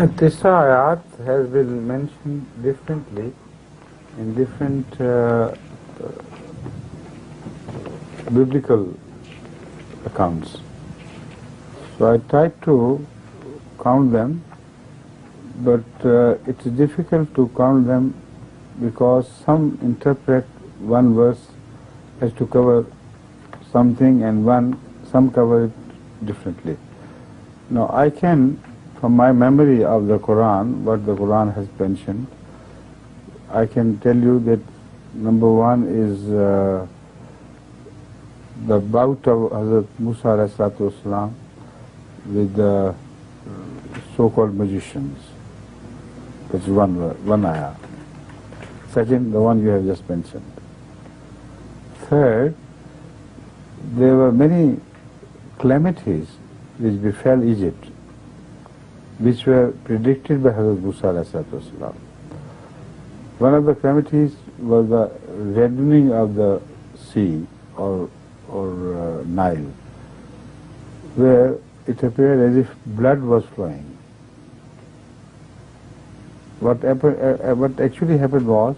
This ayat has been mentioned differently in different biblical accounts. So I tried to count them, but it's difficult to count them because some interpret one verse as to cover something and some cover it differently. Now I can, from my memory of the Quran, what the Quran has mentioned, I can tell you that number one is the bout of Hazrat Musa alayhi salatu wasalam with the so-called magicians. That's one ayah. Second, the one you have just mentioned. Third, there were many calamities which befell Egypt, which were predicted by Hazrat Musa alayhi salatu wasalam. One of the calamities was the reddening of the sea or Nile, where it appeared as if blood was flowing. What actually happened was,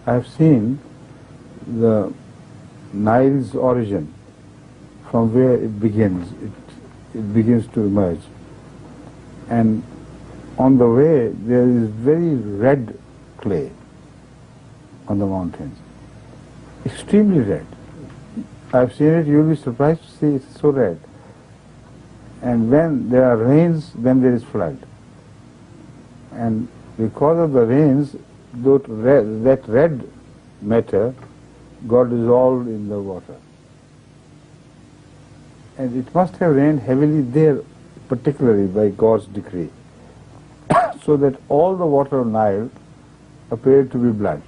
I have seen the Nile's origin, from where it begins. It begins to emerge. And on the way, there is very red clay on the mountains. Extremely red. I've seen it, you'll be surprised to see it's so red. And when there are rains, then there is flood. And because of the rains, that red matter got dissolved in the water. And it must have rained heavily there, particularly by God's decree, so that all the water of Nile appeared to be blood.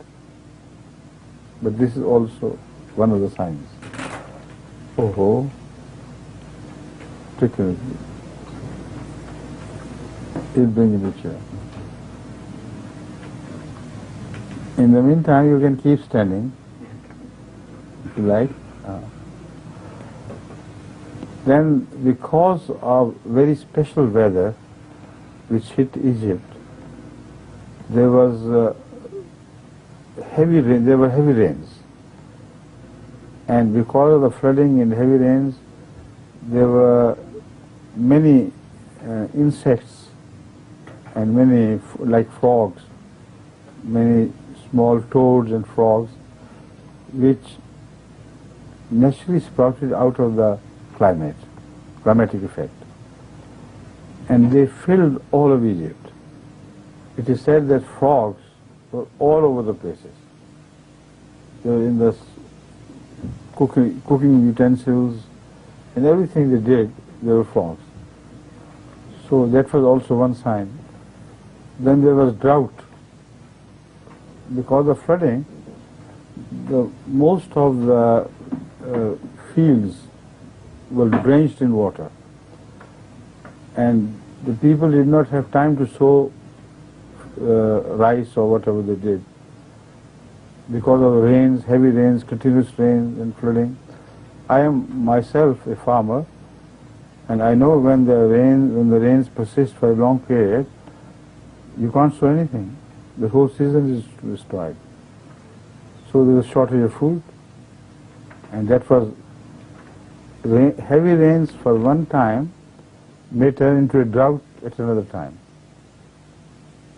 But this is also one of the signs. Oh, take it. He'll bring in the chair. In the meantime, you can keep standing, if you like. Then, because of very special weather which hit Egypt, there was heavy rain. There were heavy rains, and because of the flooding and heavy rains, there were many insects and many, like frogs, many small toads and frogs, which naturally sprouted out of the climatic effect. And they filled all of Egypt. It is said that frogs were all over the places. They were in the cooking utensils, and everything they did, there were frogs. So that was also one sign. Then there was drought. Because of flooding, most of the fields were drenched in water, and the people did not have time to sow rice or whatever they did because of rains, heavy rains, continuous rains and flooding. I am myself a farmer, and I know when the rains persist for a long period, you can't sow anything. The whole season is destroyed. So there was shortage of food, and that was heavy rains for one time may turn into a drought at another time.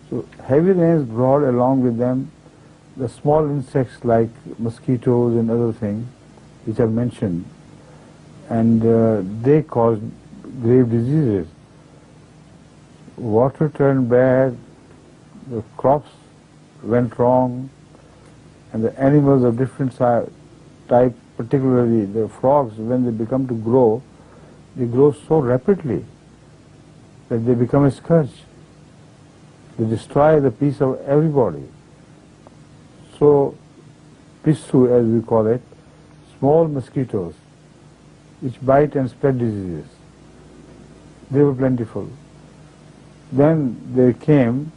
So heavy rains brought along with them the small insects like mosquitoes and other things which are mentioned, and they caused grave diseases. Water turned bad, the crops went wrong, and the animals of different type, particularly the frogs, when they become to grow, they grow so rapidly that they become a scourge. They destroy the peace of everybody. So, pissu, as we call it, small mosquitoes which bite and spread diseases, they were plentiful. Then there came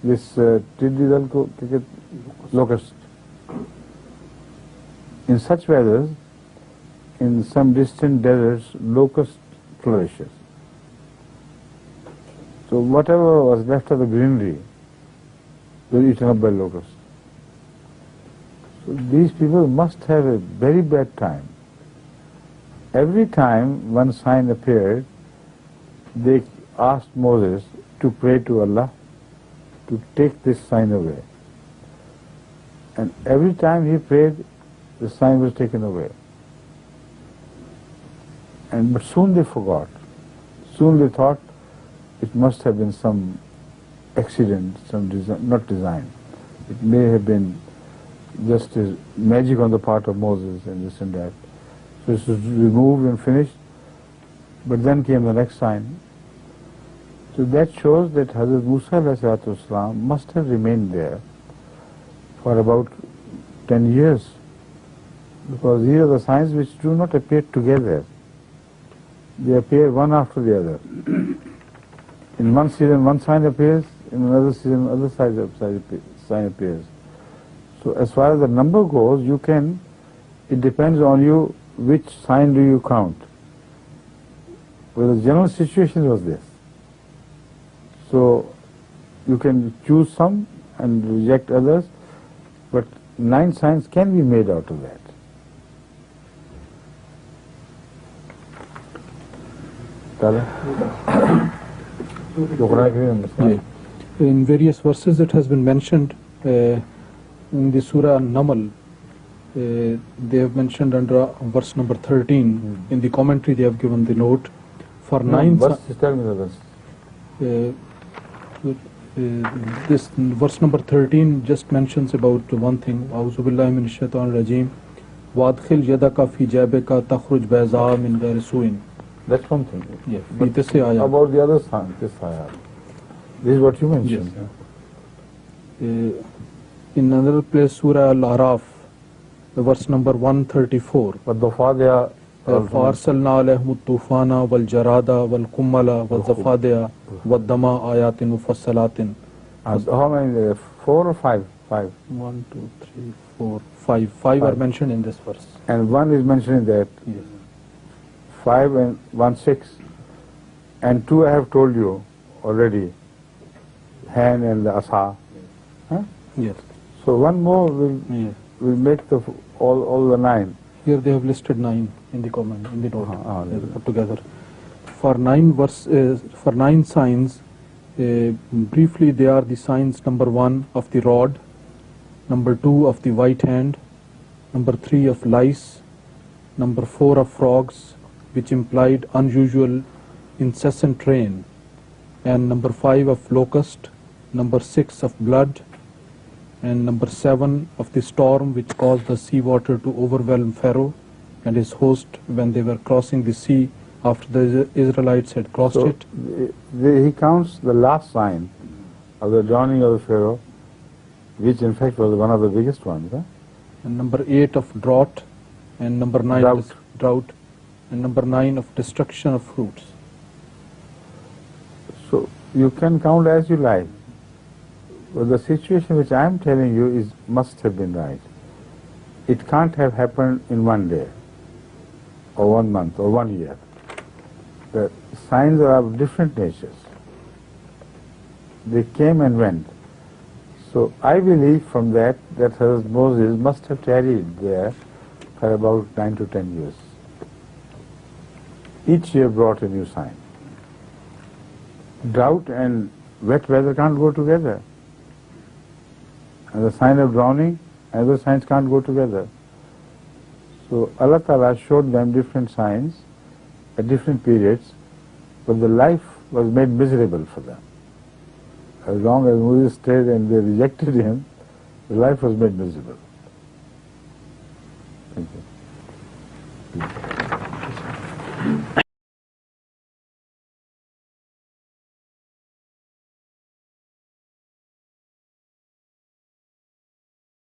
this locust. In such weathers, in some distant deserts, locust flourishes. So whatever was left of the greenery was eaten up by locusts. So these people must have a very bad time. Every time one sign appeared, they asked Moses to pray to Allah to take this sign away. And every time he prayed, the sign was taken away. But soon they forgot. Soon they thought it must have been some accident, not design. It may have been just a magic on the part of Moses and this and that. So it was removed and finished. But then came the next sign. So that shows that Hazrat Musa ﷺ must have remained there for about 10 years, because these are the signs which do not appear together. They appear one after the other. In one season one sign appears, in another season another sign appears. So as far as the number goes, it depends on you which sign do you count. Well, the general situation was this. So you can choose some and reject others, but 9 signs can be made out of that. In various verses it has been mentioned, in the Surah An-Naml, they have mentioned under verse number 13, in the commentary they have given the note, for 9 this verse number 13 just mentions about one thing, A'udhu billahi minash shaitanir rajeem, وَأَدْخِلْ يَدَكَ فِي جَيْبِكَ تَخْرُجْ بَيْضَاءَ مِنْ غَيْرِ سُوءٍ. That's one thing. Yeah. But about the other sign, this ayah. This is what you mentioned. Yes. In another place, Surah Al-Araf, verse number 134. وَالضَّفَادِعَ فَأَرْسَلْنَا عَلَيْهِمُ الطُّوفَانَ وَالْجَرَادَ وَالْقُمَّلَ وَالضَّفَادِعَ وَالدَّمَ آيَاتٍ مُفَصَّلَاتٍ. How many? 4 or 5? 5. 1, 2, 3, 4, 5. 5 are mentioned in this verse. And 1 is mentioned in that. Yes. 5 and 1, 6. And 2 I have told you already. Hand and the asa. Huh? Yes. So 1 more will make all the 9. Here they have listed 9 in the comment, in the note, put together. For 9 signs, briefly they are the signs: number 1 of the rod, number 2 of the white hand, number 3 of lice, number 4 of frogs, which implied unusual incessant rain, and number 5 of locust, number 6 of blood, and number 7 of the storm which caused the sea water to overwhelm Pharaoh and his host when they were crossing the sea after the Israelites had crossed it. He counts the last sign of the drowning of the Pharaoh, which in fact was one of the biggest ones. Huh? And number 8 of drought, and number 9 drought, and number 9 of destruction of fruits. So you can count as you like. But the situation which I am telling you must have been right. It can't have happened in 1 day, or 1 month, or 1 year. The signs are of different natures. They came and went. So I believe from that Hazrat Moses must have tarried there for about 9 to 10 years. Each year brought a new sign. Drought and wet weather can't go together. And the sign of drowning and other signs can't go together. So Allah Ta'ala showed them different signs at different periods, but the life was made miserable for them. As long as Moses stayed and they rejected him, the life was made miserable. Thank you.